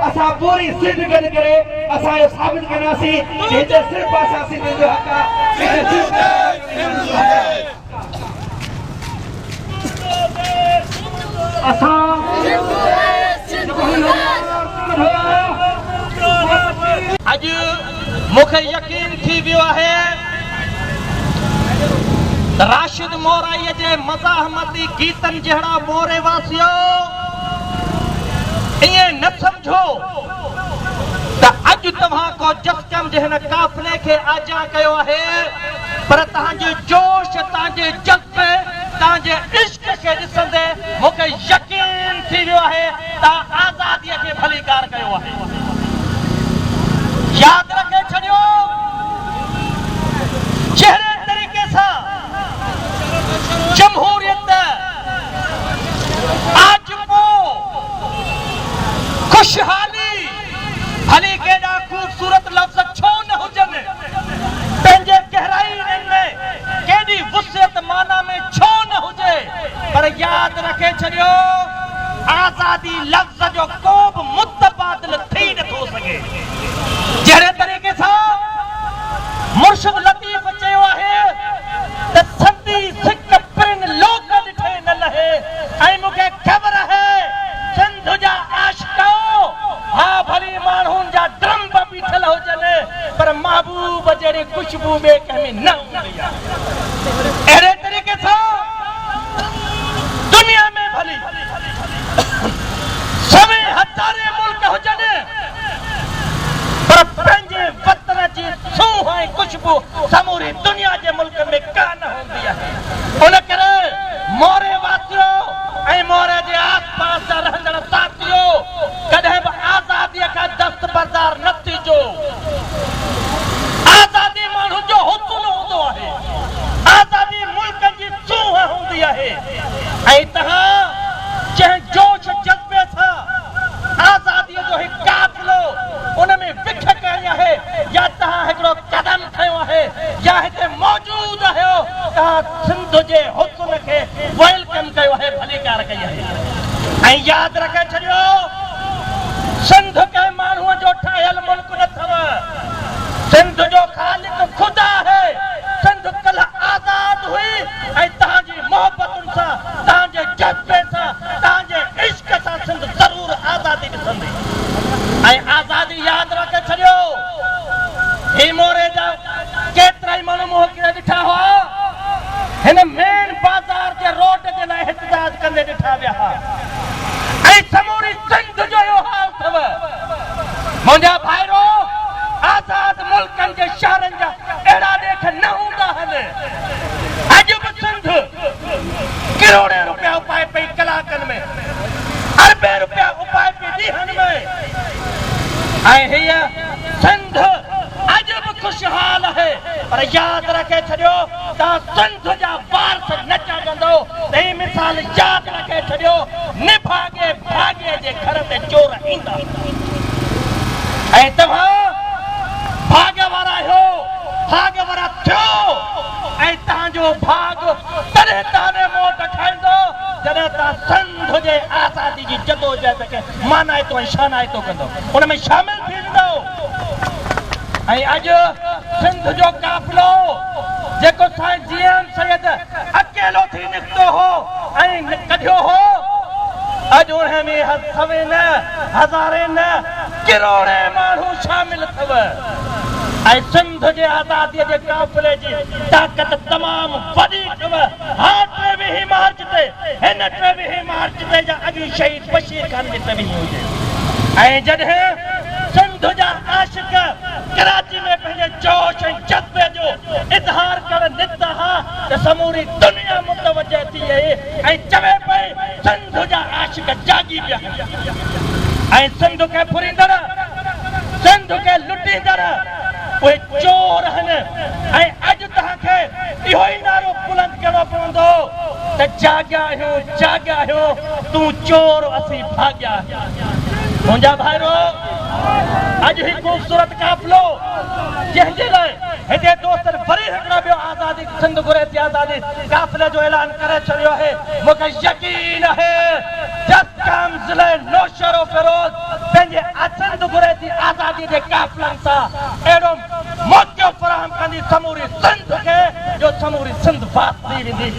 असा पूरी सिंध गड करे असा यो साबित करनासी कि सिर्फ असा सिंध जो हक असा आज मुखे यकीन थी वियो है राशिद मोराई जे मज़ाहमती गीतन जड़ा मोरे वासियो ये न समझो त अज तव्हां को जस्कम जहन काफले के आजा कयो है पर तांजे जोश तांजे जज्बे तांजे इश्क के दिसंदे मुखे यकीन थी वियो है ता आजादी के भलीकार कयो है याद रखे छड़ियो चेहरे तरीके से जमहूरियत आज वो खुशहाली भली केड़ा खूबसूरत लफ्ज छो न हुजन पंहिंजे गहराई में केड़ी वुसियत माना में छो न हुजे पर याद रखे छड़ियो आजादी लफ्ज जो को भी मुतबादिल थी न थो सके जहिड़े तरीक़े सां मुर्शिद लतीफ़ चयो आहे त संदी सिक पिन लोक ॾिठे न लहे ऐं मूंखे ख़बर है सिंध जा आशिको हा भली माण्हुनि जा ड्रम बीठल हुजनि पर महबूब जहिड़ी खुशबू ॿिए कंहिं में न हूंदी आहे अहिड़े तरीक़े सां दुनिया में भली सवे हज़ारे मुल्क हुजनि पर पंहिंजे वतन जी सूह ऐं खुशबू समूरी दुनिया जे मुल्क में कान हूंदी आहे उन करे मोरे वासियो ऐं मोरे जे आस पास जा रहंदड़ साथियो कॾहिं बि आज़ादीअ खां दस्तबरदार न थीजो आज़ादी माण्हू जो हुस्न हूंदो आहे आज़ादी मुल्क जी सूह हूंदी आहे ऐं तव्हां जंहिं जोश जज़्बे सां आज़ादीअ जो हिकु काफ़िलो उन में विख कई आहे या तव्हां हिकिड़ो कदम खयो आहे या हिते मौजूद आहियो तव्हां सिंध जे हुस्न खे वेलकम कयो आहे भलीकार कई आहे ऐं यादि रखे छॾियो सिंध के माण्हूअ जो ठाहियल मुल्क न अथव सिंध जो ख़ालिक ख़ुदा आहे सिंध कल्ह आज़ाद हुई ऐं तव्हांजी मोहबतुनि सां तव्हांजे जज़्बे सां तव्हांजे इश्क सां सिंध ज़रूरु आज़ादी ॾिसंदी ऐं आज़ादी यादि रखे छॾियो ही मोरे जा केतिरा ई माण्हू मोहकिरा ॾिठा हुआ हिन मेन बाज़ार जे रोड जे लाइ एहतजाज कंदे ॾिठा विया हुआ ऐं समूरी सिंध जो इहो हाल अथव मुंहिंजा भाइरो आज़ाद मुल्कनि जे शहरनि जा अहिड़ा ॾेख न हूंदा आहिनि अॼु बि सिंध किरोड़े रुपया उपाए पई कलाकनि में अरबे रुपया उपाए पई ॾींहंनि में ऐं हीअ सिंध अॼु बि खुशहाल आहे पर यादि रखे छॾियो तव्हां सिंध जा वारस न जाॻंदो त ही मिसाल यादि रखे छॾियो निभागे भागे जे घर में चोर ईंदा ऐं तव्हां भाग वारा आहियो भाग वारा थियो ऐं तव्हांजो भाग तॾहिं तव्हां मोट खाईंदो जॾहिं तव्हां सिंध जे आज़ादी जी जदोजहद खे मानाइतो ऐं शानाइतो कंदो उन में शामिल थी वेंदो ऐं अॼु सिंध जो काफ़िलो जेको साईं जीएम सैयद अकेलो थी निकितो हो ऐं कढियो हो अॼु उन में सवे न हज़ारे न किरोड़े माण्हू शामिल अथव ऐं सिंध जे आज़ादीअ जे काफ़िले जी ताक़त तमामु वॾी अथव हा 23 मार्च ते हिन 23 मार्च ते जा अॼु शहीद बशीर खान जी तबीह हुजे ऐं जॾहिं सिंध जा आशिक कराची में पंहिंजे जोश ऐं जज़्बे जो इज़हार करण निकिता हा त समूरी दुनिया मुतवजह थी वई ऐं चवे पई सिंध जा आशिक जागी पिया ऐं सिंध खे फुरींदड़ सिंध खे लुटींदड़ उहे चोर आहिनि ऐं अॼु तव्हांखे इहो ई नारो बुलंद करणो पवंदो त जाॻिया आहियूं तूं चोर असीं भाॻिया मुंहिंजा भाइरो अॼु ही ख़ूबसूरत काफ़िलो जंहिंजे लाइ हिते दोस्तनि वरी हिकिड़ो ॿियो आज़ादी सिंध घुरे थी आज़ादी काफ़िले जो ऐलान करे छॾियो आहे मूंखे यकीन आहे जस काम ज़िले नौशर फिरोज़ पंहिंजे हथ आज़ादी के काफ़िलनि सां अहिड़ो मौक़ो फ़राहम कंदी समूरी सिंध खे जो समूरी सिंध फास थी वेंदी।